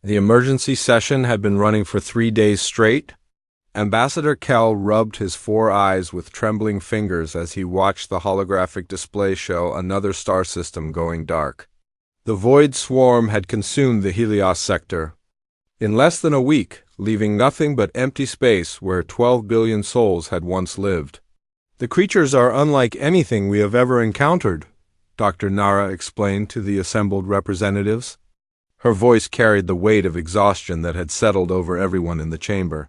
The emergency session had been running for 3 days straight. Ambassador Kell rubbed his 4 eyes with trembling fingers as he watched the holographic display show another star system going dark. The void swarm had consumed the Helios sector in less than a week, leaving nothing but empty space where 12 billion souls had once lived. "The creatures are unlike anything we have ever encountered," Dr. Nara explained to the assembled representatives. Her voice carried the weight of exhaustion that had settled over everyone in the chamber.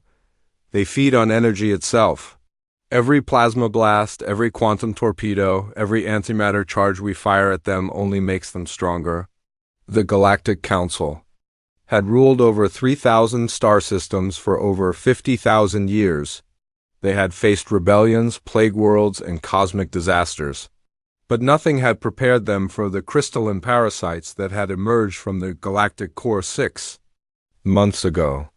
"They feed on energy itself. Every plasma blast, every quantum torpedo, every antimatter charge we fire at them only makes them stronger." The Galactic Council had ruled over 3,000 star systems for over 50,000 years. They had faced rebellions, plague worlds, and cosmic disasters. But nothing had prepared them for the crystalline parasites that had emerged from the galactic core 6 months ago.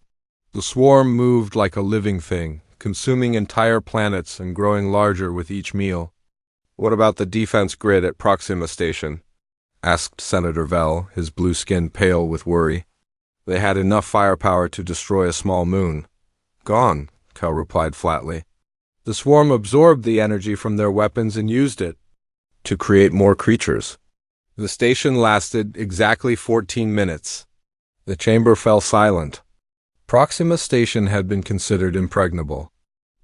The swarm moved like a living thing, consuming entire planets and growing larger with each meal. "What about the defense grid at Proxima Station?" asked Senator Vell, his blue skin pale with worry. "They had enough firepower to destroy a small moon." "Gone," Kell replied flatly. "The swarm absorbed the energy from their weapons and used it to create more creatures." The station lasted exactly 14 minutes. The chamber fell silent. Proxima Station had been considered impregnable.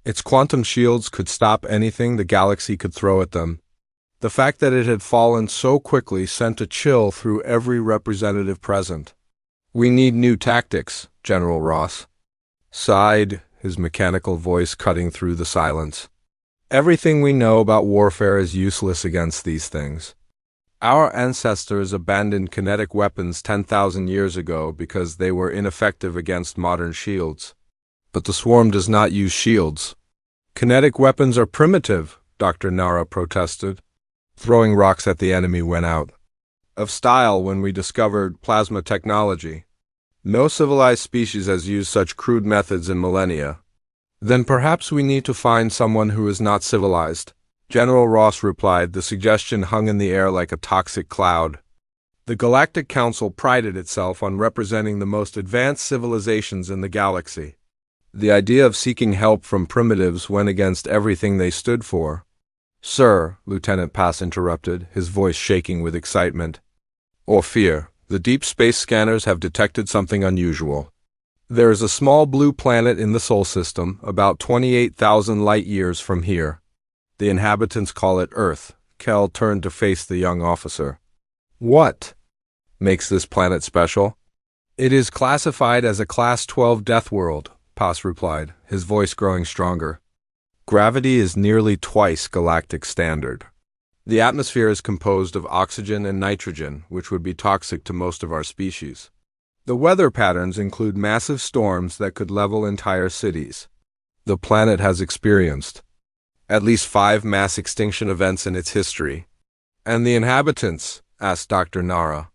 Its quantum shields could stop anything the galaxy could throw at them. The fact that it had fallen so quickly sent a chill through every representative present. "We need new tactics," General Ross sighed, his mechanical voice cutting through the silence. "Everything we know about warfare is useless against these things. Our ancestors abandoned kinetic weapons 10,000 years ago because they were ineffective against modern shields. But the swarm does not use shields." "Kinetic weapons are primitive," Dr. Nara protested. "Throwing rocks at the enemy went out of style when we discovered plasma technology. No civilized species has used such crude methods in millennia." "Then perhaps we need to find someone who is not civilized," General Ross replied. The suggestion hung in the air like a toxic cloud. The Galactic Council prided itself on representing the most advanced civilizations in the galaxy. The idea of seeking help from primitives went against everything they stood for. "Sir," Lieutenant Pass interrupted, his voice shaking with excitement, "or fear, the deep space scanners have detected something unusual. There is a small blue planet in the Sol system, about 28,000 light-years from here. The inhabitants call it Earth." Kell turned to face the young officer. "What makes this planet special?" "It is classified as a Class 12 death world," Pass replied, his voice growing stronger. "Gravity is nearly twice galactic standard. The atmosphere is composed of oxygen and nitrogen, which would be toxic to most of our species. The weather patterns include massive storms that could level entire cities. The planet has experienced at least 5 mass extinction events in its history." "And the inhabitants?" asked Dr. Nara.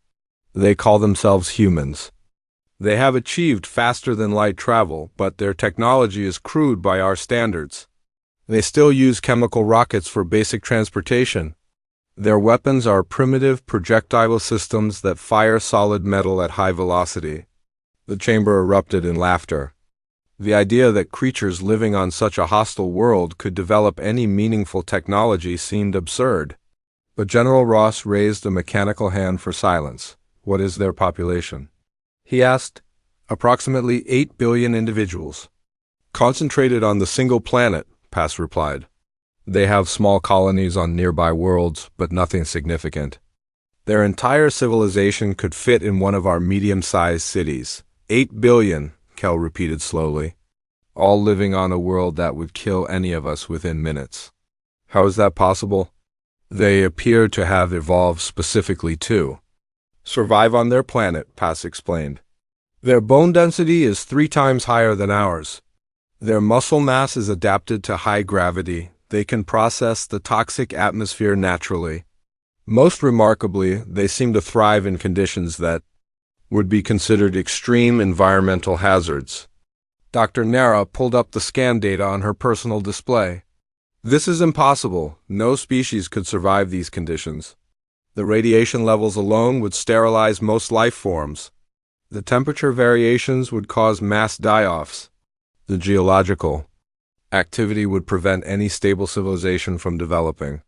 "They call themselves humans. They have achieved faster than light travel, but their technology is crude by our standards. They still use chemical rockets for basic transportation. Their weapons are primitive projectile systems that fire solid metal at high velocity." The chamber erupted in laughter. The idea that creatures living on such a hostile world could develop any meaningful technology seemed absurd. But General Ross raised a mechanical hand for silence. "What is their population?" he asked. "Approximately 8 billion individuals. Concentrated on the single planet," Pass replied. "They have small colonies on nearby worlds, but nothing significant. Their entire civilization could fit in one of our medium-sized cities. 8 billion, Kell repeated slowly. "All living on a world that would kill any of us within minutes." "How is that possible?" "They appear to have evolved specifically to survive on their planet," Pass explained. "Their bone density is 3 times higher than ours. Their muscle mass is adapted to high gravity. They can process the toxic atmosphere naturally. Most remarkably, they seem to thrive in conditions that would be considered extreme environmental hazards." Dr. Nara pulled up the scan data on her personal display. "This is impossible. No species could survive these conditions. The radiation levels alone would sterilize most life forms. The temperature variations would cause mass die-offs. The geological activity would prevent any stable civilization from developing.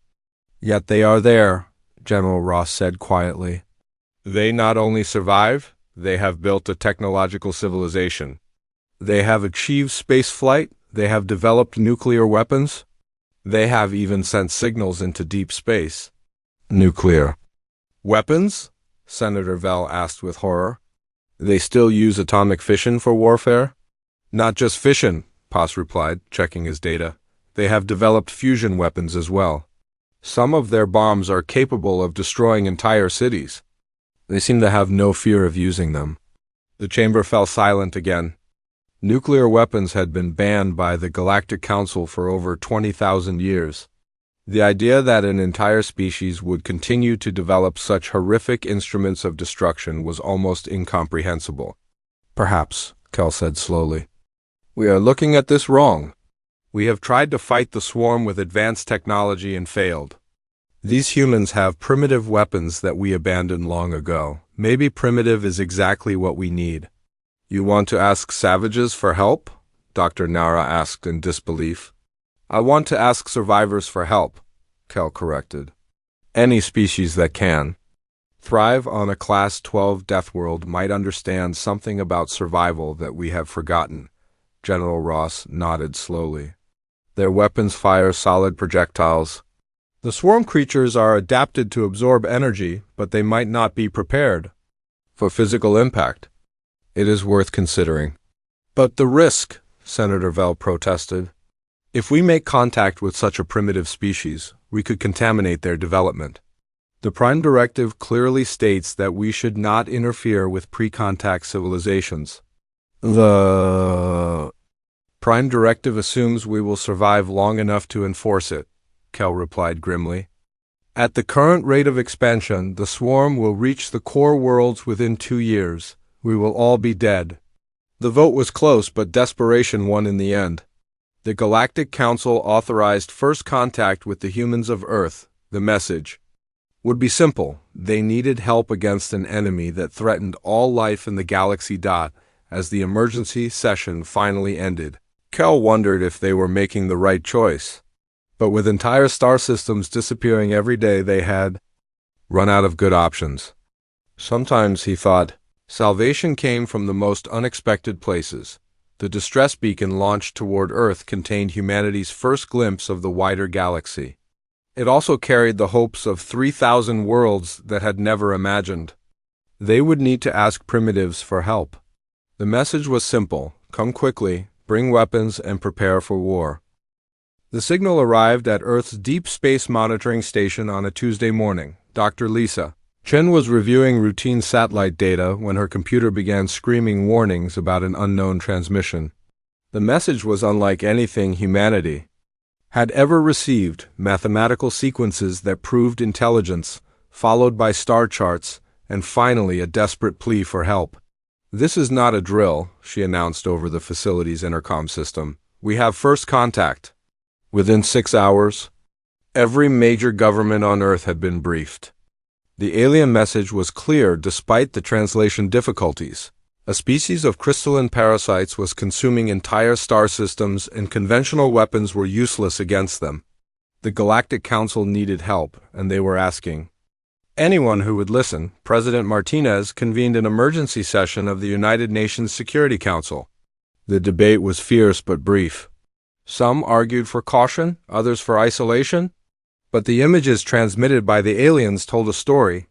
Yet they are there, General Ross said quietly. They not only survive, they have built a technological civilization. They have achieved space flight, they have developed nuclear weapons, they have even sent signals into deep space. Nuclear weapons? Senator Vell asked with horror. They still use atomic fission for warfare? Not just fission, Poss replied, checking his data. They have developed fusion weapons as well. Some of their bombs are capable of destroying entire cities. They seem to have no fear of using them. The chamber fell silent again. Nuclear weapons had been banned by the Galactic Council for over 20,000 years. The idea that an entire species would continue to develop such horrific instruments of destruction was almost incomprehensible. Perhaps, Kel said slowly. We are looking at this wrong. We have tried to fight the swarm with advanced technology and failed. These humans have primitive weapons that we abandoned long ago. Maybe primitive is exactly what we need. You want to ask savages for help? Dr. Nara asked in disbelief. I want to ask survivors for help, Kel corrected. Any species that can thrive on a Class 12 death world might understand something about survival that we have forgotten. General Ross nodded slowly. Their weapons fire solid projectiles. The swarm creatures are adapted to absorb energy, but they might not be prepared for physical impact. It is worth considering. But the risk, Senator Vell protested. If we make contact with such a primitive species, we could contaminate their development. The Prime Directive clearly states that we should not interfere with pre-contact civilizations. The Prime Directive assumes we will survive long enough to enforce it, Kel replied grimly. At the current rate of expansion, the swarm will reach the core worlds within 2 years. We will all be dead. The vote was close, but desperation won in the end. The Galactic Council authorized first contact with the humans of Earth. The message would be simple. They needed help against an enemy that threatened all life in the galaxy. As the emergency session finally ended, Kel wondered if they were making the right choice. But with entire star systems disappearing every day, they had run out of good options. Sometimes, he thought, salvation came from the most unexpected places. The distress beacon launched toward Earth contained humanity's first glimpse of the wider galaxy. It also carried the hopes of 3,000 worlds that had never imagined. They would need to ask primitives for help. The message was simple: come quickly, bring weapons, and prepare for war. The signal arrived at Earth's Deep Space Monitoring Station on a Tuesday morning. Dr. Lisa Chen was reviewing routine satellite data when her computer began screaming warnings about an unknown transmission. The message was unlike anything humanity had ever received: mathematical sequences that proved intelligence, followed by star charts, and finally a desperate plea for help. This is not a drill, she announced over the facility's intercom system. We have first contact. Within 6 hours, every major government on Earth had been briefed. The alien message was clear despite the translation difficulties. A species of crystalline parasites was consuming entire star systems, and conventional weapons were useless against them. The Galactic Council needed help, and they were asking anyone who would listen. President Martinez convened an emergency session of the United Nations Security Council. The debate was fierce but brief. Some argued for caution, others for isolation. But the images transmitted by the aliens told a story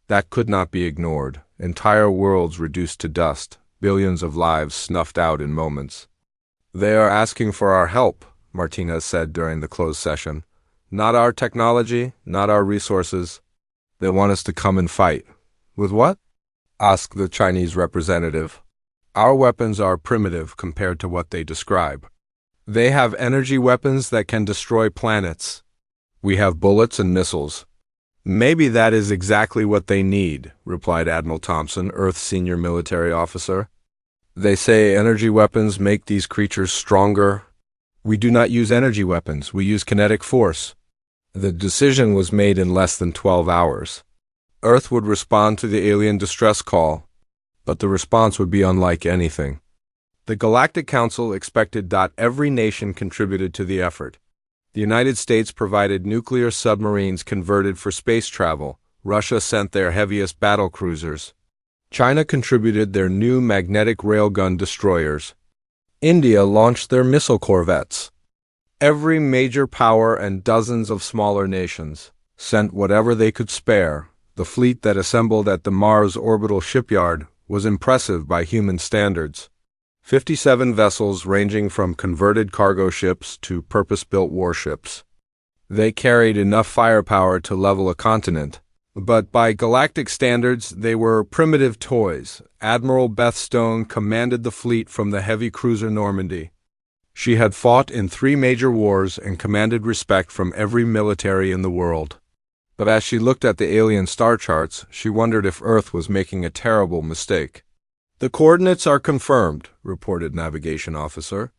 that could not be ignored. Entire worlds reduced to dust, billions of lives snuffed out in moments. They are asking for our help, Martinez said during the closed session. Not our technology, not our resources. They want us to come and fight. With what? Asked the Chinese representative. Our weapons are primitive compared to what they describe. They have energy weapons that can destroy planets. We have bullets and missiles. Maybe that is exactly what they need, replied Admiral Thompson, Earth's senior military officer. They say energy weapons make these creatures stronger. We do not use energy weapons, we use kinetic force. The decision was made in less than 12 hours. Earth would respond to the alien distress call. but the response would be unlike anything. The Galactic Council expected every nation contributed to the effort. The United States provided nuclear submarines converted for space travel. Russia sent their heaviest battle cruisers. China contributed their new magnetic railgun destroyers. India launched their missile corvettes. Every major power and dozens of smaller nations sent whatever they could spare. The fleet that assembled at the Mars orbital shipyard was impressive by human standards. 57 vessels ranging from converted cargo ships to purpose-built warships. They carried enough firepower to level a continent, but by galactic standards they were primitive toys. Admiral Beth Stone commanded the fleet from the heavy cruiser Normandy. She had fought in 3 major wars and commanded respect from every military in the world. But as she looked at the alien star charts, she wondered if Earth was making a terrible mistake. "The coordinates are confirmed," reported Navigation Officer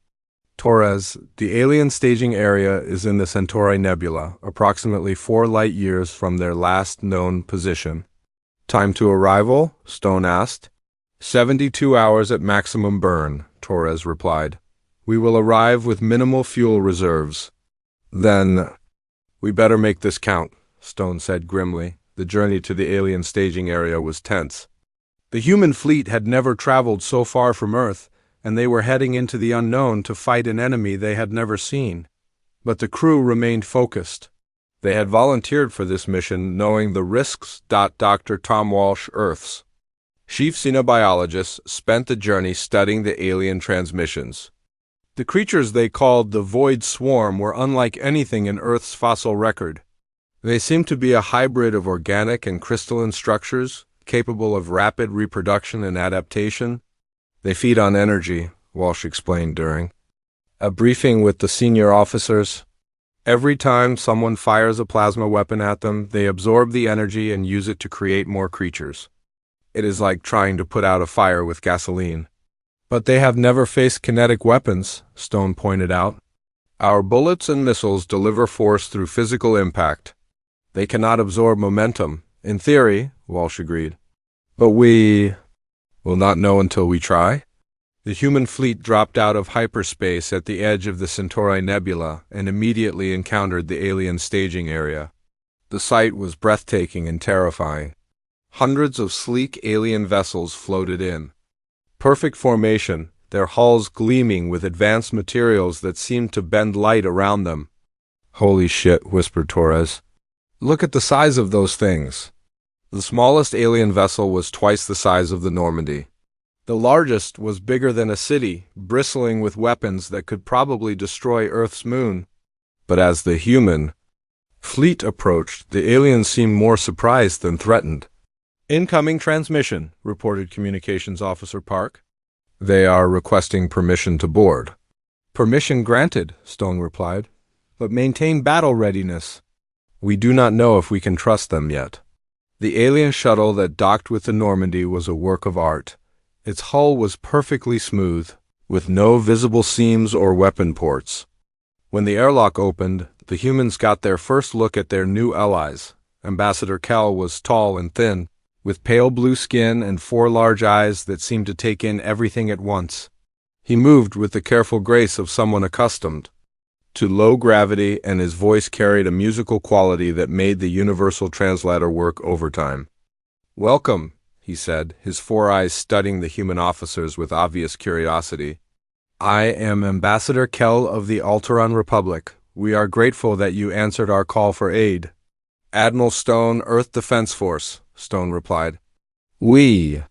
Torres. "The alien staging area is in the Centauri Nebula, approximately 4 light-years from their last known position." "Time to arrival?" Stone asked. 72 hours at maximum burn," Torres replied. "We will arrive with minimal fuel reserves." "Then we better make this count," Stone said grimly. The journey to the alien staging area was tense. The human fleet had never traveled so far from Earth, and they were heading into the unknown to fight an enemy they had never seen. But the crew remained focused. They had volunteered for this mission knowing the risks. Dr. Tom Walsh, Earth's chief xenobiologist, spent the journey studying the alien transmissions. The creatures they called the Void Swarm were unlike anything in Earth's fossil record. They seemed to be a hybrid of organic and crystalline structures, capable of rapid reproduction and adaptation. "They feed on energy," Walsh explained during a briefing with the senior officers. "Every time someone fires a plasma weapon at them, they absorb the energy and use it to create more creatures. It is like trying to put out a fire with gasoline." "But they have never faced kinetic weapons," Stone pointed out. "Our bullets and missiles deliver force through physical impact. They cannot absorb momentum. In theory," Walsh agreed. "But we will not know until we try." The human fleet dropped out of hyperspace at the edge of the Centauri Nebula and immediately encountered the alien staging area. The sight was breathtaking and terrifying. Hundreds of sleek alien vessels floated in. Perfect formation, their hulls gleaming with advanced materials that seemed to bend light around them. "Holy shit," whispered Torres. "Look at the size of those things." The smallest alien vessel was twice the size of the Normandy. The largest was bigger than a city, bristling with weapons that could probably destroy Earth's moon. But as the human fleet approached, the aliens seemed more surprised than threatened. "Incoming transmission," reported Communications Officer Park. "They are requesting permission to board." "Permission granted," Stone replied, "but maintain battle readiness." "We do not know if we can trust them yet." The alien shuttle that docked with the Normandy was a work of art. Its hull was perfectly smooth, with no visible seams or weapon ports. When the airlock opened, the humans got their first look at their new allies. Ambassador Kell was tall and thin, with pale blue skin and 4 large eyes that seemed to take in everything at once. He moved with the careful grace of someone accustomed to low gravity, and his voice carried a musical quality that made the universal translator work overtime. "Welcome," he said, his 4 eyes studying the human officers with obvious curiosity. "I am Ambassador Kell of the Alteran Republic. We are grateful that you answered our call for aid." "Admiral Stone, Earth Defense Force," Stone replied. "We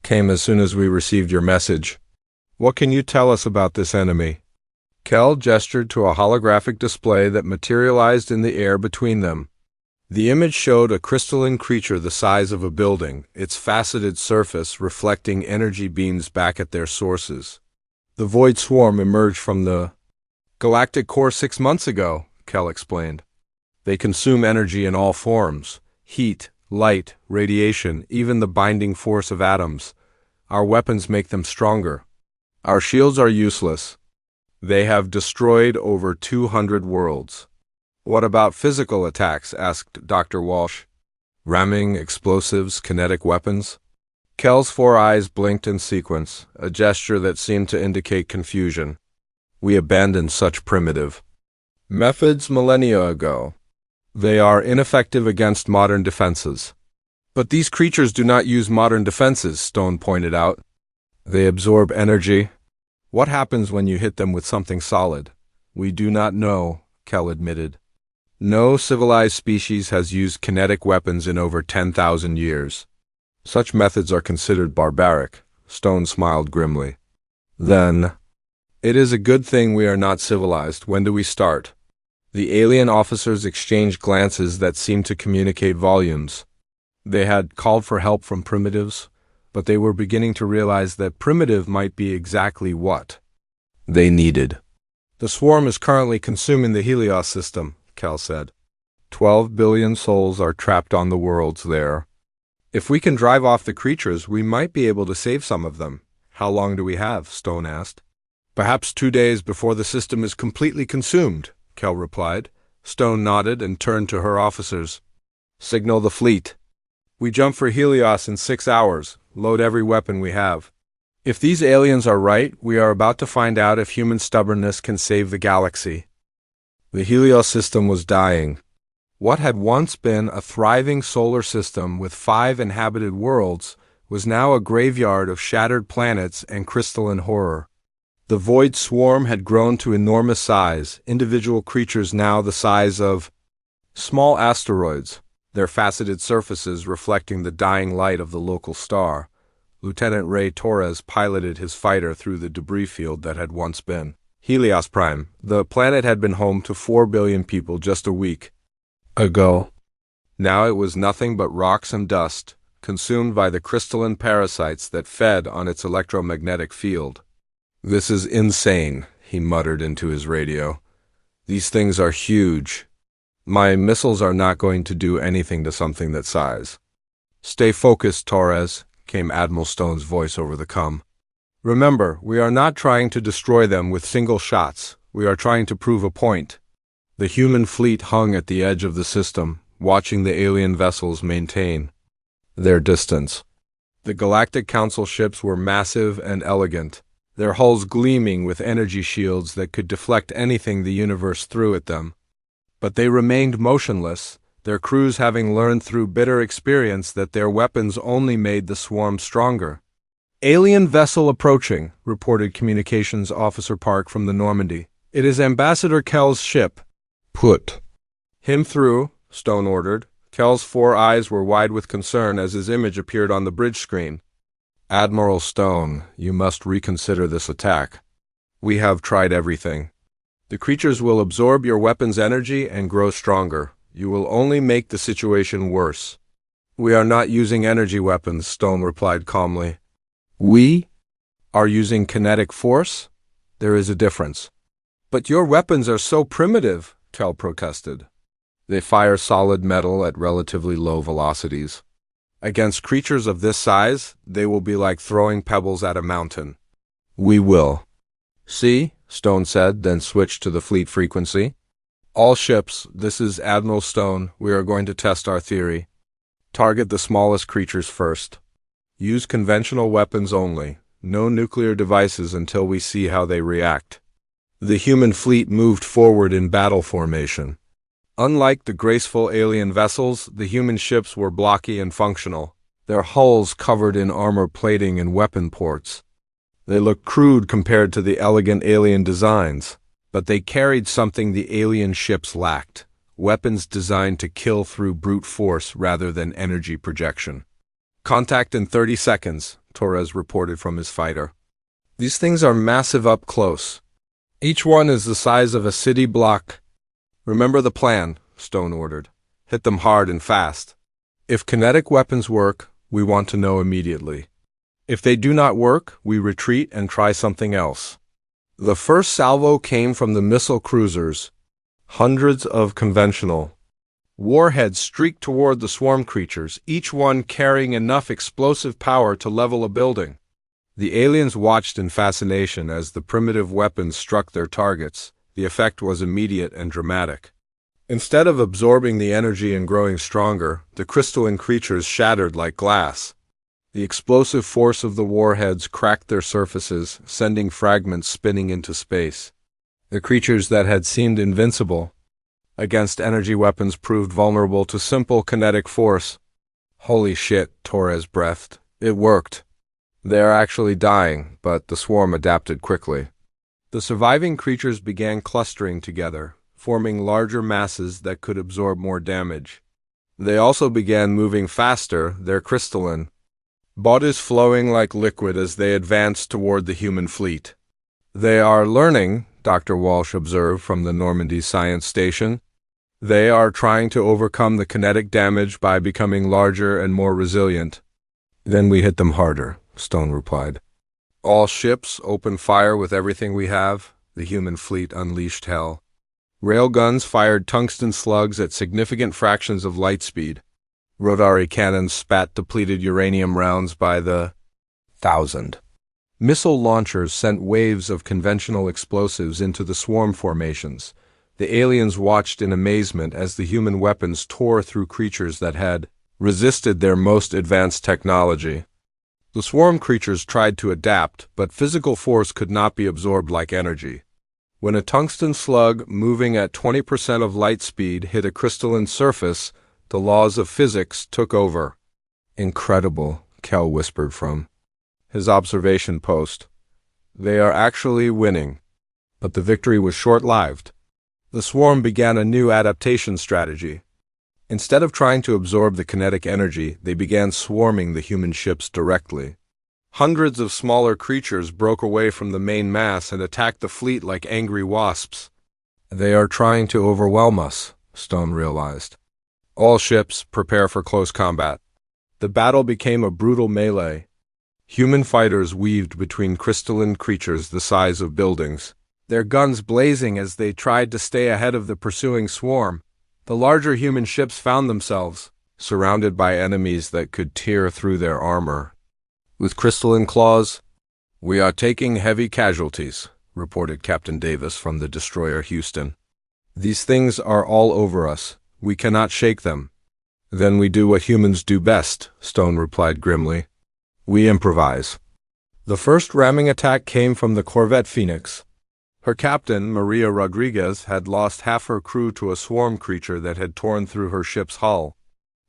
came as soon as we received your message. What can you tell us about this enemy?" Kell gestured to a holographic display that materialized in the air between them. The image showed a crystalline creature the size of a building, its faceted surface reflecting energy beams back at their sources. "The Void Swarm emerged from the galactic core 6 months ago," Kell explained. "They consume energy in all forms: heat, light, radiation, even the binding force of atoms. Our weapons make them stronger. Our shields are useless. They have destroyed over 200 worlds." "What about physical attacks?" asked Dr. Walsh. "Ramming, explosives, kinetic weapons?" Kel's four eyes blinked in sequence, a gesture that seemed to indicate confusion. We abandoned such primitive methods millennia ago. They are ineffective against modern defenses. But these creatures do not use modern defenses, Stone pointed out. They absorb energy. What happens when you hit them with something solid? We do not know, Kel admitted. No civilized species has used kinetic weapons in over 10,000 years. Such methods are considered barbaric, Stone smiled grimly. Then, it is a good thing we are not civilized. When do we start? The alien officers exchanged glances that seemed to communicate volumes. They had called for help from primitives, but they were beginning to realize that primitive might be exactly what they needed. The swarm is currently consuming the Helios system, Kel said. 12 billion souls are trapped on the worlds there. If we can drive off the creatures, we might be able to save some of them. How long do we have? Stone asked. Perhaps 2 days before the system is completely consumed, Kel replied. Stone nodded and turned to her officers. Signal the fleet. We jump for Helios in 6 hours. Load every weapon we have. If these aliens are right, we are about to find out if human stubbornness can save the galaxy. The Helios system was dying. What had once been a thriving solar system with 5 inhabited worlds was now a graveyard of shattered planets and crystalline horror. The void swarm had grown to enormous size, individual creatures now the size of small asteroids, their faceted surfaces reflecting the dying light of the local star. Lieutenant Ray Torres piloted his fighter through the debris field that had once been Helios Prime. The planet had been home to 4 billion people just a week ago. Now it was nothing but rocks and dust, consumed by the crystalline parasites that fed on its electromagnetic field. This is insane, he muttered into his radio. These things are huge. My missiles are not going to do anything to something that size. Stay focused, Torres, came Admiral Stone's voice over the comm. Remember, we are not trying to destroy them with single shots. We are trying to prove a point. The human fleet hung at the edge of the system, watching the alien vessels maintain their distance. The Galactic Council ships were massive and elegant, their hulls gleaming with energy shields that could deflect anything the universe threw at them. But they remained motionless, their crews having learned through bitter experience that their weapons only made the swarm stronger. Alien vessel approaching, reported Communications Officer Park from the Normandy. It is Ambassador Kel's ship. Put him through, Stone ordered. Kel's 4 eyes were wide with concern as his image appeared on the bridge screen. Admiral Stone, you must reconsider this attack. We have tried everything. The creatures will absorb your weapon's energy and grow stronger. You will only make the situation worse. We are not using energy weapons, Stone replied calmly. We are using kinetic force? There is a difference. But your weapons are so primitive, Kel protested. They fire solid metal at relatively low velocities. Against creatures of this size, they will be like throwing pebbles at a mountain. We will. See, Stone said, then switched to the fleet frequency. All ships, this is Admiral Stone. We are going to test our theory. Target the smallest creatures first. Use conventional weapons only. No nuclear devices until we see how they react. The human fleet moved forward in battle formation. Unlike the graceful alien vessels, the human ships were blocky and functional, their hulls covered in armor plating and weapon ports. They looked crude compared to the elegant alien designs, but they carried something the alien ships lacked, weapons designed to kill through brute force rather than energy projection. Contact in 30 seconds, Torres reported from his fighter. These things are massive up close. Each one is the size of a city block. Remember the plan, Stone ordered. Hit them hard and fast. If kinetic weapons work, we want to know immediately. If they do not work, we retreat and try something else. The first salvo came from the missile cruisers. Hundreds of conventional warheads streaked toward the swarm creatures, each one carrying enough explosive power to level a building. The aliens watched in fascination as the primitive weapons struck their targets. The effect was immediate and dramatic. Instead of absorbing the energy and growing stronger, the crystalline creatures shattered like glass. The explosive force of the warheads cracked their surfaces, sending fragments spinning into space. The creatures that had seemed invincible against energy weapons proved vulnerable to simple kinetic force. Holy shit, Torres breathed. It worked. They are actually dying, but the swarm adapted quickly. The surviving creatures began clustering together, forming larger masses that could absorb more damage. They also began moving faster, their crystalline bodies flowing like liquid as they advanced toward the human fleet. They are learning, Dr. Walsh observed from the Normandy Science Station. They are trying to overcome the kinetic damage by becoming larger and more resilient. Then we hit them harder, Stone replied. All ships open fire with everything we have. The human fleet unleashed hell. Railguns fired tungsten slugs at significant fractions of light speed. Rotary cannons spat depleted uranium rounds by the thousand. Missile launchers sent waves of conventional explosives into the swarm formations. The aliens watched in amazement as the human weapons tore through creatures that had resisted their most advanced technology. The swarm creatures tried to adapt, but physical force could not be absorbed like energy. When a tungsten slug moving at 20% of light speed hit a crystalline surface, the laws of physics took over. Incredible, Kel whispered from his observation post. They are actually winning. But the victory was short-lived. The swarm began a new adaptation strategy. Instead of trying to absorb the kinetic energy, they began swarming the human ships directly. Hundreds of smaller creatures broke away from the main mass and attacked the fleet like angry wasps. They are trying to overwhelm us, Stone realized. All ships, prepare for close combat. The battle became a brutal melee. Human fighters weaved between crystalline creatures the size of buildings, their guns blazing as they tried to stay ahead of the pursuing swarm. The larger human ships found themselves surrounded by enemies that could tear through their armor. With crystalline claws, "We are taking heavy casualties," reported Captain Davis from the destroyer Houston. "These things are all over us. We cannot shake them." "Then we do what humans do best," Stone replied grimly. "We improvise." The first ramming attack came from the corvette Phoenix. Her captain, Maria Rodriguez, had lost half her crew to a swarm creature that had torn through her ship's hull.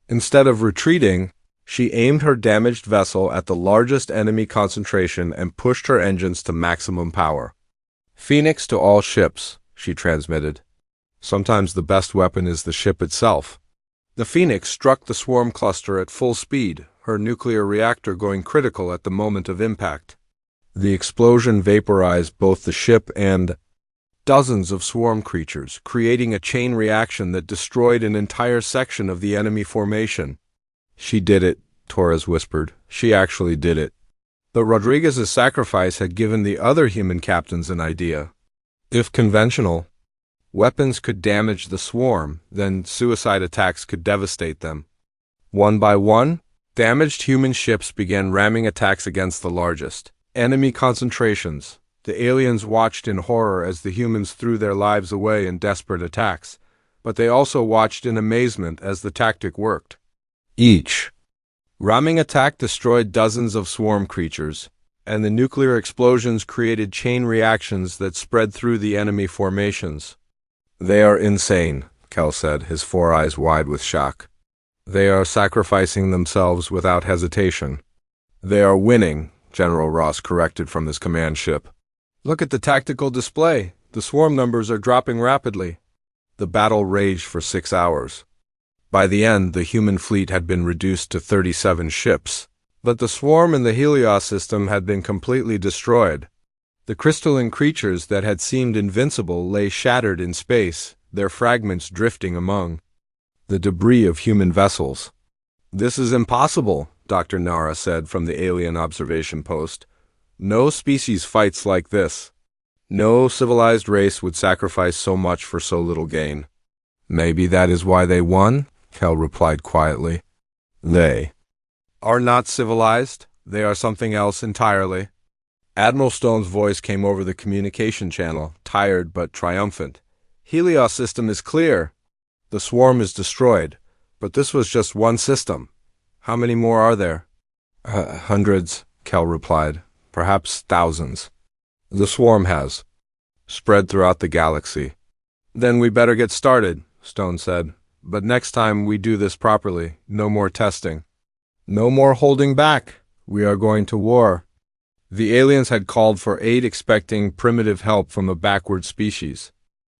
Instead of retreating, she aimed her damaged vessel at the largest enemy concentration and pushed her engines to maximum power. "Phoenix to all ships," she transmitted. Sometimes the best weapon is the ship itself. The Phoenix struck the swarm cluster at full speed, her nuclear reactor going critical at the moment of impact. The explosion vaporized both the ship and dozens of swarm creatures, creating a chain reaction that destroyed an entire section of the enemy formation. "She did it," Torres whispered. "She actually did it." But Rodriguez's sacrifice had given the other human captains an idea. If conventional weapons could damage the swarm, then suicide attacks could devastate them. One by one, damaged human ships began ramming attacks against the largest enemy concentrations. The aliens watched in horror as the humans threw their lives away in desperate attacks, but they also watched in amazement as the tactic worked. Each ramming attack destroyed dozens of swarm creatures, and the nuclear explosions created chain reactions that spread through the enemy formations. "They are insane," Kel said, his four eyes wide with shock. "They are sacrificing themselves without hesitation." "They are winning," General Ross corrected from his command ship. "Look at the tactical display. The swarm numbers are dropping rapidly." The battle raged for 6 hours. By the end, the human fleet had been reduced to 37 ships, but the swarm and the Helios system had been completely destroyed. The crystalline creatures that had seemed invincible lay shattered in space, their fragments drifting among the debris of human vessels. "This is impossible," Dr. Nara said from the alien observation post. "No species fights like this. No civilized race would sacrifice so much for so little gain." "Maybe that is why they won," Kel replied quietly. "They are not civilized. They are something else entirely." Admiral Stone's voice came over the communication channel, tired but triumphant. "Helios system is clear. The swarm is destroyed, but this was just one system. How many more are there?" Hundreds, Kel replied. Perhaps thousands. The swarm has. Spread throughout the galaxy. Then we better get started, Stone said. But next time we do this properly, no more testing. No more holding back. We are going to war. The aliens had called for aid expecting primitive help from a backward species.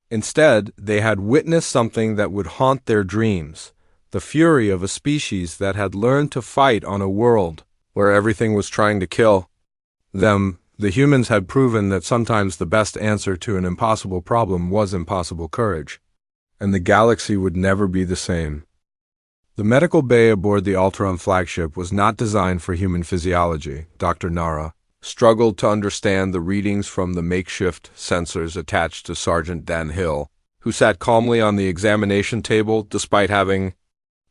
Instead, they had witnessed something that would haunt their dreams, the fury of a species that had learned to fight on a world where everything was trying to kill them. The humans had proven that sometimes the best answer to an impossible problem was impossible courage, and the galaxy would never be the same. The medical bay aboard the Alteron flagship was not designed for human physiology. Dr. Nara struggled to understand the readings from the makeshift sensors attached to Sergeant Dan Hill, who sat calmly on the examination table despite having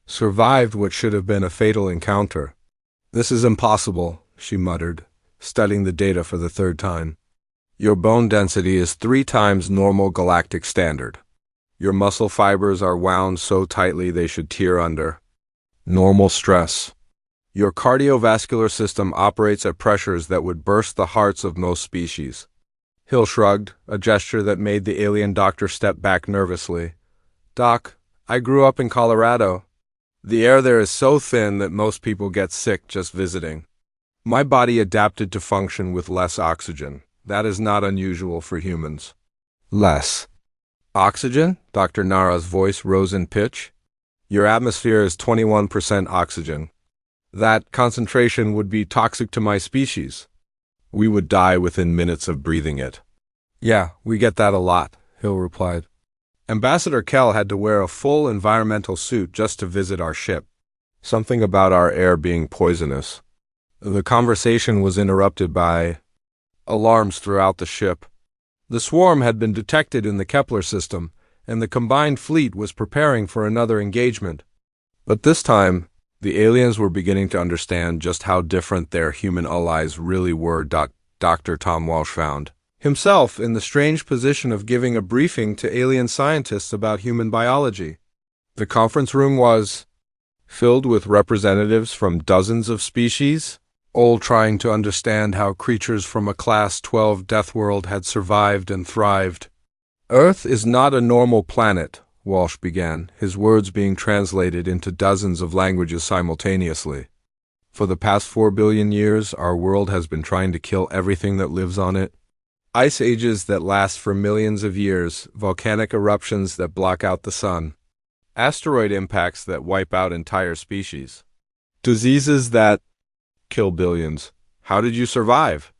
survived what should have been a fatal encounter. "This is impossible," she muttered, studying the data for the third time. "Your bone density is 3 times normal galactic standard. Your muscle fibers are wound so tightly they should tear under. Normal stress. Your cardiovascular system operates at pressures that would burst the hearts of most species." Hill shrugged, a gesture that made the alien doctor step back nervously. "Doc, I grew up in Colorado. The air there is so thin that most people get sick just visiting. My body adapted to function with less oxygen. That is not unusual for humans." "Less oxygen?" Dr. Nara's voice rose in pitch. "Your atmosphere is 21% oxygen. That concentration would be toxic to my species. We would die within minutes of breathing it." "Yeah, we get that a lot," Hill replied. "Ambassador Kell had to wear a full environmental suit just to visit our ship. Something about our air being poisonous." The conversation was interrupted by alarms throughout the ship. The swarm had been detected in the Kepler system, and the combined fleet was preparing for another engagement. But this time, the aliens were beginning to understand just how different their human allies really were. Dr. Tom Walsh found himself in the strange position of giving a briefing to alien scientists about human biology. The conference room was filled with representatives from dozens of species, all trying to understand how creatures from a Class 12 death world had survived and thrived. "Earth is not a normal planet," Walsh began, his words being translated into dozens of languages simultaneously. "For the past 4 billion years, our world has been trying to kill everything that lives on it. Ice ages that last for millions of years, volcanic eruptions that block out the sun, asteroid impacts that wipe out entire species, diseases that kill billions. How did you survive?"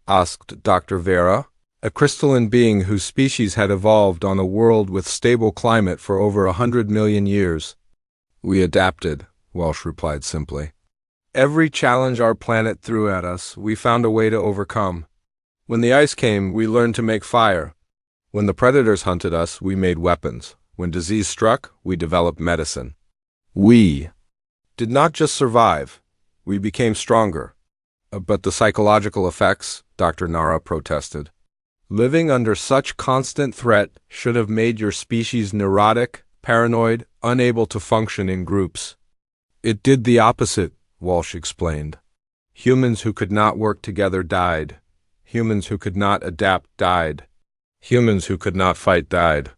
asked Dr. Vera, a crystalline being whose species had evolved on a world with stable climate for over 100 million years. "We adapted," Walsh replied simply. "Every challenge our planet threw at us, we found a way to overcome. When the ice came, we learned to make fire. When the predators hunted us, we made weapons. When disease struck, we developed medicine. We did not just survive, we became stronger." "But the psychological effects," Dr. Nara protested. "Living under such constant threat should have made your species neurotic, paranoid, unable to function in groups." "It did the opposite," Walsh explained. "Humans who could not work together died. Humans who could not adapt died. Humans who could not fight died.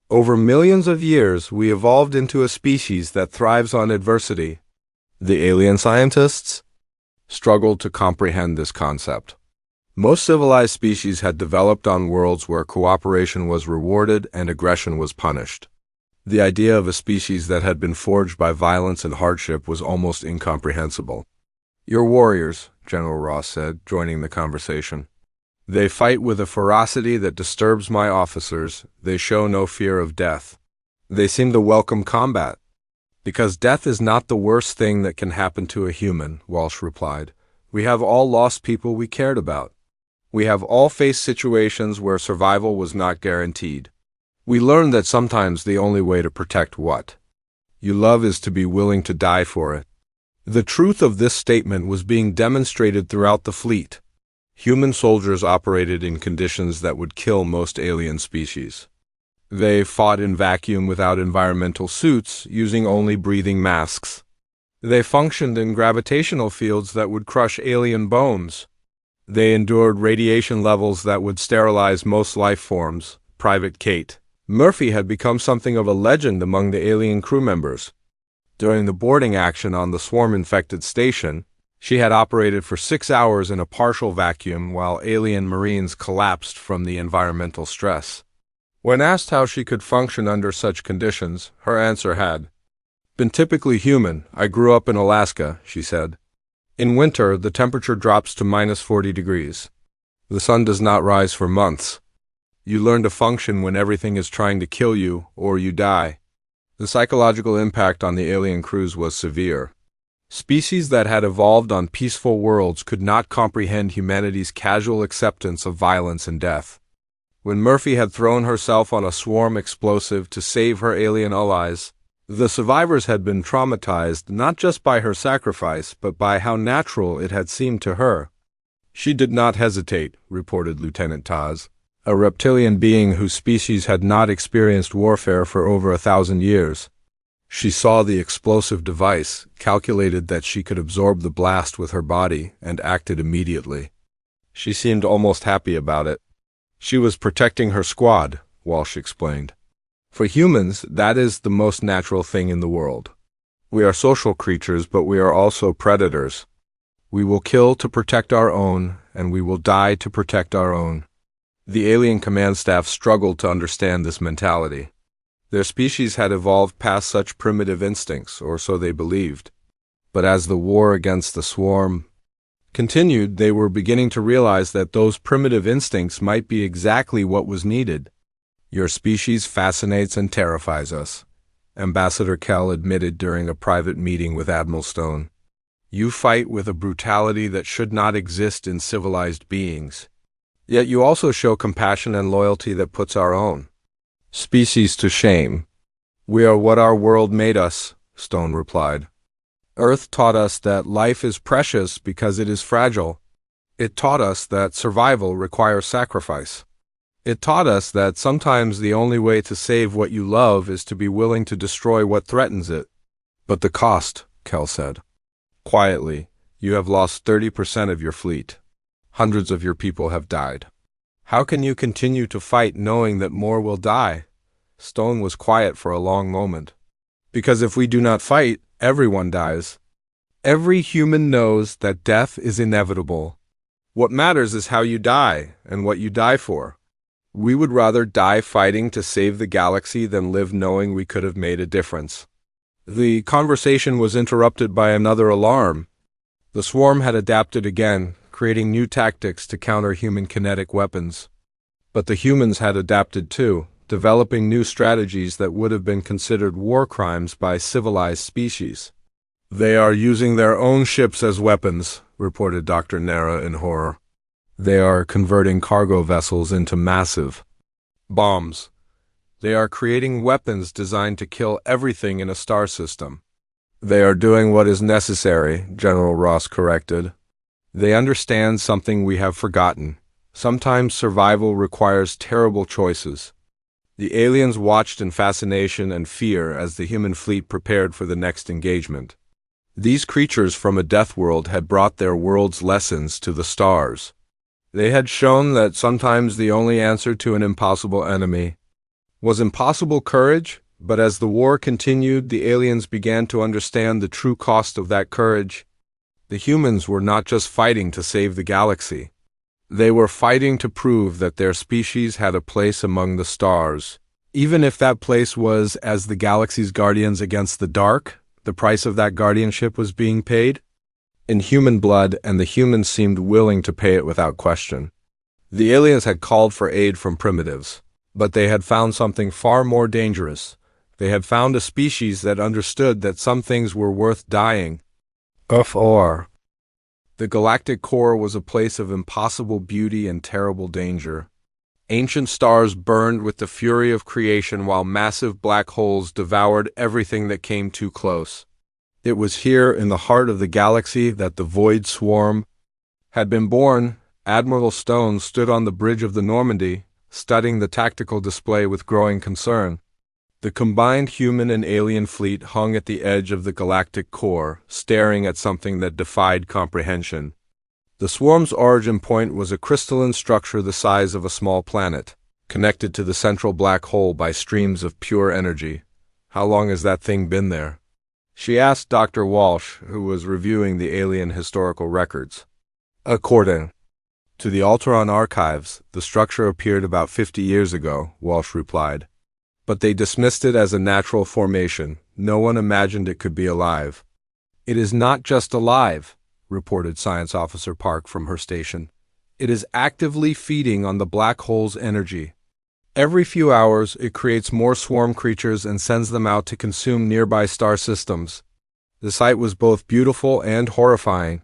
Over millions of years, we evolved into a species that thrives on adversity." The alien scientists struggled to comprehend this concept. Most civilized species had developed on worlds where cooperation was rewarded and aggression was punished. The idea of a species that had been forged by violence and hardship was almost incomprehensible. "Your warriors," General Ross said, joining the conversation. "They fight with a ferocity that disturbs my officers. They show no fear of death. They seem to welcome combat." "Because death is not the worst thing that can happen to a human," Walsh replied. "We have all lost people we cared about. We have all faced situations where survival was not guaranteed. We learned that sometimes the only way to protect what you love is to be willing to die for it." The truth of this statement was being demonstrated throughout the fleet. Human soldiers operated in conditions that would kill most alien species. They fought in vacuum without environmental suits, using only breathing masks. They functioned in gravitational fields that would crush alien bones. They endured radiation levels that would sterilize most life forms. Private Kate Murphy had become something of a legend among the alien crew members. During the boarding action on the swarm-infected station, she had operated for 6 hours in a partial vacuum while alien Marines collapsed from the environmental stress. When asked how she could function under such conditions, her answer had been typically human. I grew up in Alaska, she said. In winter, the temperature drops to -40 degrees. The sun does not rise for months. You learn to function when everything is trying to kill you, or you die. The psychological impact on the alien crews was severe. Species that had evolved on peaceful worlds could not comprehend humanity's casual acceptance of violence and death. When Murphy had thrown herself on a swarm explosive to save her alien allies, the survivors had been traumatized not just by her sacrifice, but by how natural it had seemed to her. She did not hesitate, reported Lieutenant Taz, a reptilian being whose species had not experienced warfare for over 1,000 years. She saw the explosive device, calculated that she could absorb the blast with her body, and acted immediately. She seemed almost happy about it. She was protecting her squad, Walsh explained. For humans, that is the most natural thing in the world. We are social creatures, but we are also predators. We will kill to protect our own, and we will die to protect our own. The alien command staff struggled to understand this mentality. Their species had evolved past such primitive instincts, or so they believed. But as the war against the swarm continued, they were beginning to realize that those primitive instincts might be exactly what was needed. Your species fascinates and terrifies us, Ambassador Kell admitted during a private meeting with Admiral Stone. You fight with a brutality that should not exist in civilized beings. Yet you also show compassion and loyalty that puts our own species to shame. We are what our world made us, Stone replied. Earth taught us that life is precious because it is fragile. It taught us that survival requires sacrifice. It taught us that sometimes the only way to save what you love is to be willing to destroy what threatens it. But the cost, Kell said. Quietly, you have lost 30% of your fleet. Hundreds of your people have died. How can you continue to fight knowing that more will die? Stone was quiet for a long moment. Because if we do not fight, everyone dies. Every human knows that death is inevitable. What matters is how you die and what you die for. We would rather die fighting to save the galaxy than live knowing we could have made a difference. The conversation was interrupted by another alarm. The swarm had adapted again, creating new tactics to counter human kinetic weapons. But the humans had adapted too, developing new strategies that would have been considered war crimes by civilized species. They are using their own ships as weapons, reported Dr. Nara in horror. They are converting cargo vessels into massive bombs. They are creating weapons designed to kill everything in a star system. They are doing what is necessary, General Ross corrected. They understand something we have forgotten. Sometimes survival requires terrible choices. The aliens watched in fascination and fear as the human fleet prepared for the next engagement. These creatures from a death world had brought their world's lessons to the stars. They had shown that sometimes the only answer to an impossible enemy was impossible courage, but as the war continued, the aliens began to understand the true cost of that courage. The humans were not just fighting to save the galaxy. They were fighting to prove that their species had a place among the stars. Even if that place was as the galaxy's guardians against the dark, the price of that guardianship was being paid in human blood, and the humans seemed willing to pay it without question. The aliens had called for aid from primitives, but they had found something far more dangerous. They had found a species that understood that some things were worth dying for. The galactic core was a place of impossible beauty and terrible danger. Ancient stars burned with the fury of creation while massive black holes devoured everything that came too close. It was here in the heart of the galaxy that the Void Swarm had been born. Admiral Stone stood on the bridge of the Normandy, studying the tactical display with growing concern. The combined human and alien fleet hung at the edge of the galactic core, staring at something that defied comprehension. The swarm's origin point was a crystalline structure the size of a small planet, connected to the central black hole by streams of pure energy. How long has that thing been there? She asked Dr. Walsh, who was reviewing the alien historical records. According to the Alteron archives, the structure appeared about 50 years ago, Walsh replied. But they dismissed it as a natural formation. No one imagined it could be alive. It is not just alive, reported Science Officer Park from her station. It is actively feeding on the black hole's energy. Every few hours, it creates more swarm creatures and sends them out to consume nearby star systems. The sight was both beautiful and horrifying.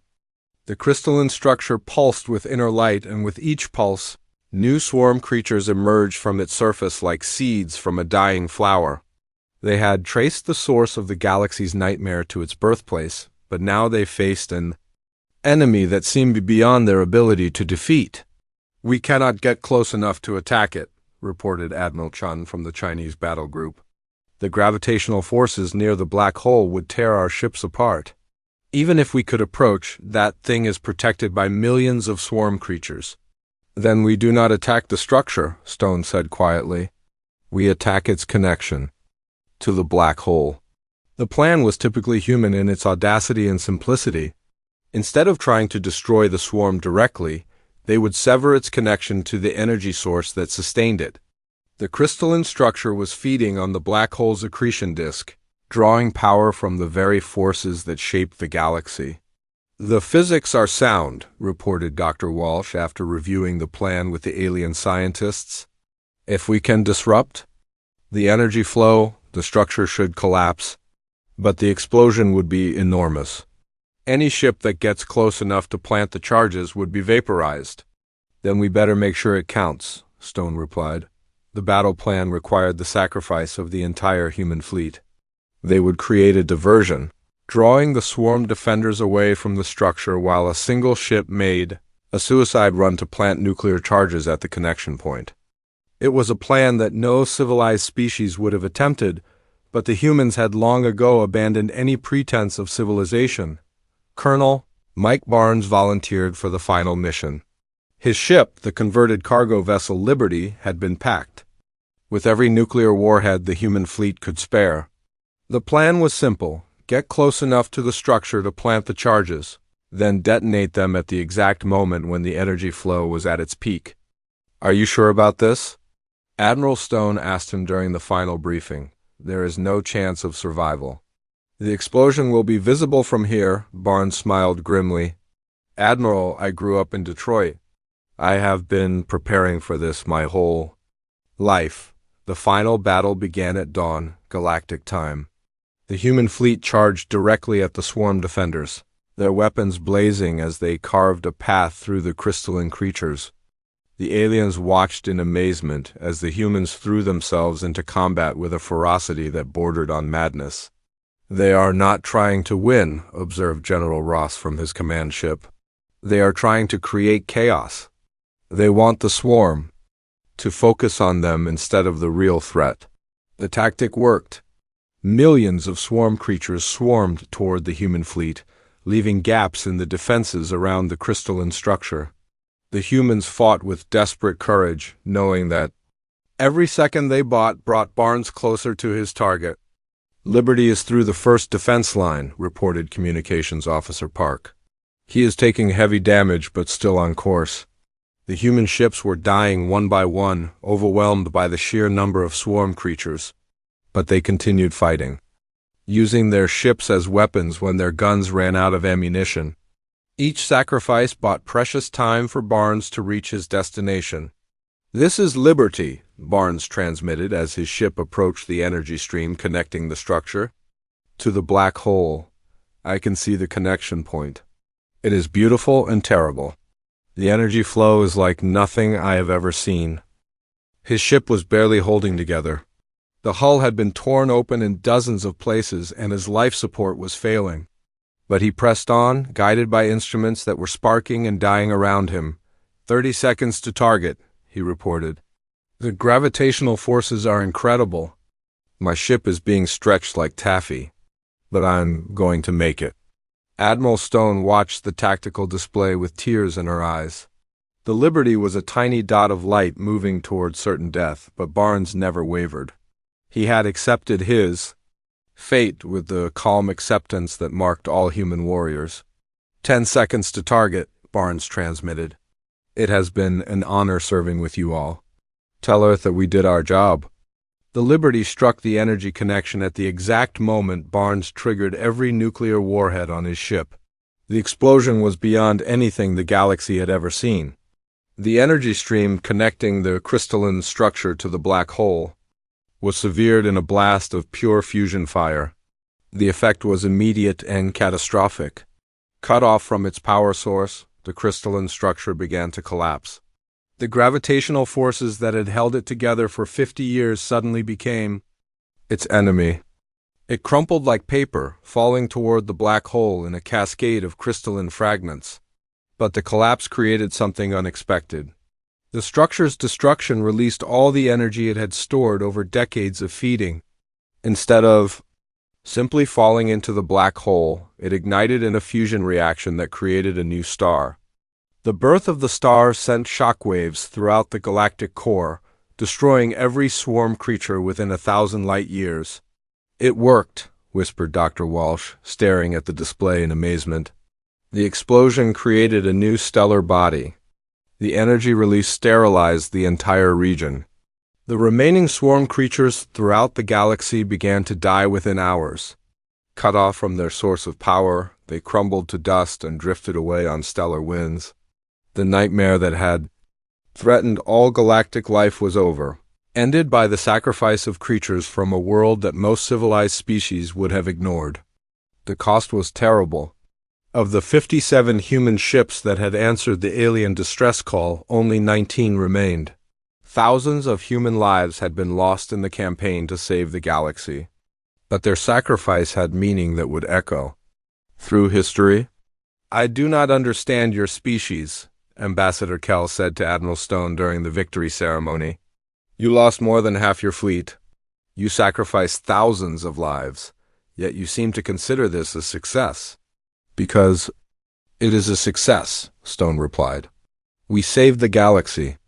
The crystalline structure pulsed with inner light, and with each pulse, new swarm creatures emerged from its surface like seeds from a dying flower. They had traced the source of the galaxy's nightmare to its birthplace, but now they faced an enemy that seemed beyond their ability to defeat. "We cannot get close enough to attack it," reported Admiral Chun from the Chinese battle group. "The gravitational forces near the black hole would tear our ships apart. Even if we could approach, that thing is protected by millions of swarm creatures." "Then we do not attack the structure," Stone said quietly. "We attack its connection to the black hole." The plan was typically human in its audacity and simplicity. Instead of trying to destroy the swarm directly, they would sever its connection to the energy source that sustained it. The crystalline structure was feeding on the black hole's accretion disk, drawing power from the very forces that shape the galaxy. "The physics are sound," reported Dr. Walsh after reviewing the plan with the alien scientists. "If we can disrupt the energy flow, the structure should collapse, but the explosion would be enormous. Any ship that gets close enough to plant the charges would be vaporized." "Then we better make sure it counts," Stone replied. The battle plan required the sacrifice of the entire human fleet. They would create a diversion, drawing the swarm defenders away from the structure while a single ship made a suicide run to plant nuclear charges at the connection point. It was a plan that no civilized species would have attempted, but the humans had long ago abandoned any pretense of civilization. Colonel Mike Barnes volunteered for the final mission. His ship, the converted cargo vessel Liberty, had been packed with every nuclear warhead the human fleet could spare. The plan was simple: get close enough to the structure to plant the charges, then detonate them at the exact moment when the energy flow was at its peak. "Are you sure about this?" Admiral Stone asked him during the final briefing. "There is no chance of survival." "The explosion will be visible from here," Barnes smiled grimly. "Admiral, I grew up in Detroit. I have been preparing for this my whole life." The final battle began at dawn, galactic time. The human fleet charged directly at the swarm defenders, their weapons blazing as they carved a path through the crystalline creatures. The aliens watched in amazement as the humans threw themselves into combat with a ferocity that bordered on madness. "They are not trying to win," observed General Ross from his command ship. "They are trying to create chaos. They want the swarm to focus on them instead of the real threat." The tactic worked. Millions of swarm creatures swarmed toward the human fleet, leaving gaps in the defenses around the crystalline structure. The humans fought with desperate courage, knowing that every second they brought Barnes closer to his target. "Liberty is through the first defense line," reported Communications Officer Park. "He is taking heavy damage but still on course." The human ships were dying one by one, overwhelmed by the sheer number of swarm creatures. But they continued fighting, using their ships as weapons when their guns ran out of ammunition. Each sacrifice bought precious time for Barnes to reach his destination. "This is Liberty," Barnes transmitted as his ship approached the energy stream connecting the structure to the black hole. "I can see the connection point. It is beautiful and terrible. The energy flow is like nothing I have ever seen." His ship was barely holding together. The hull had been torn open in dozens of places, and his life support was failing. But he pressed on, guided by instruments that were sparking and dying around him. 30 seconds to target," he reported. "The gravitational forces are incredible. My ship is being stretched like taffy, but I'm going to make it. Admiral Stone watched the tactical display with tears in her eyes. The Liberty was a tiny dot of light moving toward certain death, but Barnes never wavered. He had accepted his fate with the calm acceptance that marked all human warriors. 10 seconds to target, Barnes transmitted. It has been an honor serving with you all. Tell Earth that we did our job. The Liberty struck the energy connection at the exact moment Barnes triggered every nuclear warhead on his ship. The explosion was beyond anything the galaxy had ever seen. The energy stream connecting the crystalline structure to the black hole was severed in a blast of pure fusion fire. The effect was immediate and catastrophic. Cut off from its power source, the crystalline structure began to collapse. The gravitational forces that had held it together for 50 years suddenly became its enemy. It crumpled like paper, falling toward the black hole in a cascade of crystalline fragments. But the collapse created something unexpected. The structure's destruction released all the energy it had stored over decades of feeding. Instead of simply falling into the black hole, it ignited in a fusion reaction that created a new star. The birth of the star sent shockwaves throughout the galactic core, destroying every swarm creature within 1,000 light years. It worked, whispered Dr. Walsh, staring at the display in amazement. The explosion created a new stellar body. The energy release sterilized the entire region. The remaining swarm creatures throughout the galaxy began to die within hours. Cut off from their source of power, they crumbled to dust and drifted away on stellar winds. The nightmare that had threatened all galactic life was over, ended by the sacrifice of creatures from a world that most civilized species would have ignored. The cost was terrible. Of the 57 human ships that had answered the alien distress call, only 19 remained. Thousands of human lives had been lost in the campaign to save the galaxy. But their sacrifice had meaning that would echo through history. I do not understand your species, Ambassador Kell said to Admiral Stone during the victory ceremony. You lost more than half your fleet. You sacrificed thousands of lives, yet you seem to consider this a success. Because it is a success, Stone replied. We saved the galaxy.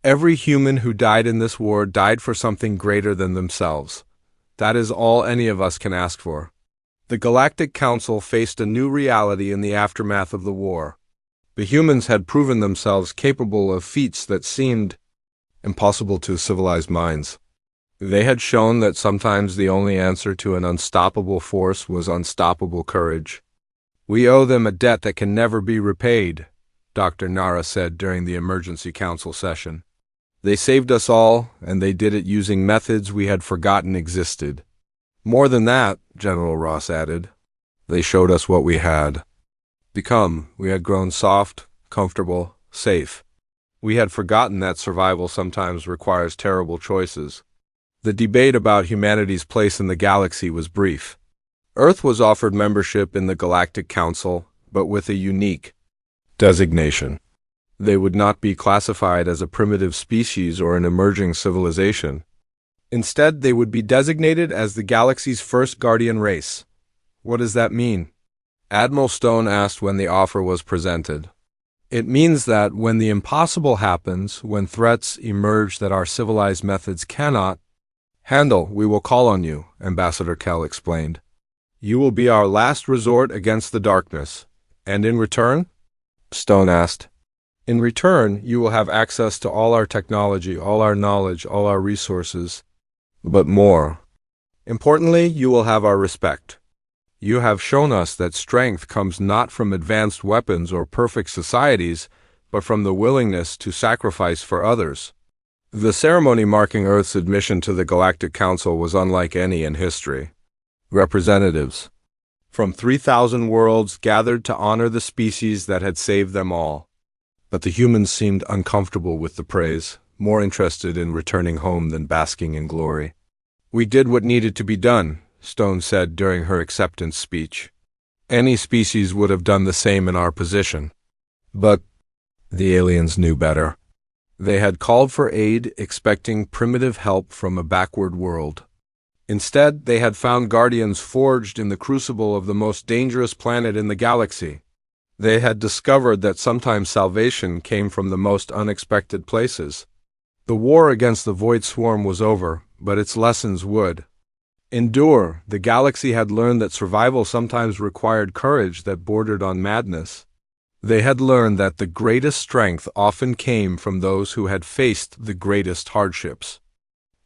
Every human who died in this war died for something greater than themselves. That is all any of us can ask for. The Galactic Council faced a new reality in the aftermath of the war. The humans had proven themselves capable of feats that seemed impossible to civilized minds. They had shown that sometimes the only answer to an unstoppable force was unstoppable courage. We owe them a debt that can never be repaid, Dr. Nara said during the emergency council session. They saved us all, and they did it using methods we had forgotten existed. More than that, General Ross added, they showed us what we had become. We had grown soft, comfortable, safe. We had forgotten that survival sometimes requires terrible choices. The debate about humanity's place in the galaxy was brief. Earth was offered membership in the Galactic Council, but with a unique designation. They would not be classified as a primitive species or an emerging civilization. Instead, they would be designated as the galaxy's first guardian race. What does that mean? Admiral Stone asked when the offer was presented. It means that when the impossible happens, when threats emerge that our civilized methods cannot handle, we will call on you, Ambassador Kell explained. You will be our last resort against the darkness. And in return? Stone asked. In return, you will have access to all our technology, all our knowledge, all our resources. But more importantly, you will have our respect. You have shown us that strength comes not from advanced weapons or perfect societies, but from the willingness to sacrifice for others. The ceremony marking Earth's admission to the Galactic Council was unlike any in history. Representatives from 3,000 worlds gathered to honor the species that had saved them all. But the humans seemed uncomfortable with the praise, more interested in returning home than basking in glory. We did what needed to be done, Stone said during her acceptance speech. Any species would have done the same in our position. But the aliens knew better. They had called for aid, expecting primitive help from a backward world. Instead, they had found guardians forged in the crucible of the most dangerous planet in the galaxy. They had discovered that sometimes salvation came from the most unexpected places. The war against the Void Swarm was over, but its lessons would endure. The galaxy had learned that survival sometimes required courage that bordered on madness. They had learned that the greatest strength often came from those who had faced the greatest hardships.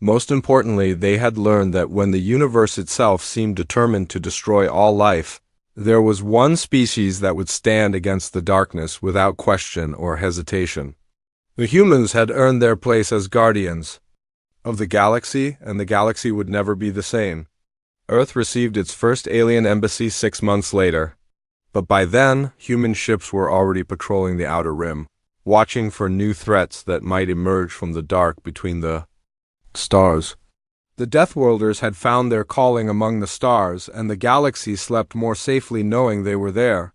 Most importantly, they had learned that when the universe itself seemed determined to destroy all life, there was one species that would stand against the darkness without question or hesitation. The humans had earned their place as guardians of the galaxy, and the galaxy would never be the same. Earth received its first alien embassy 6 months later, but by then, human ships were already patrolling the outer rim, watching for new threats that might emerge from the dark between the stars. The Deathworlders had found their calling among the stars, and the galaxy slept more safely knowing they were there.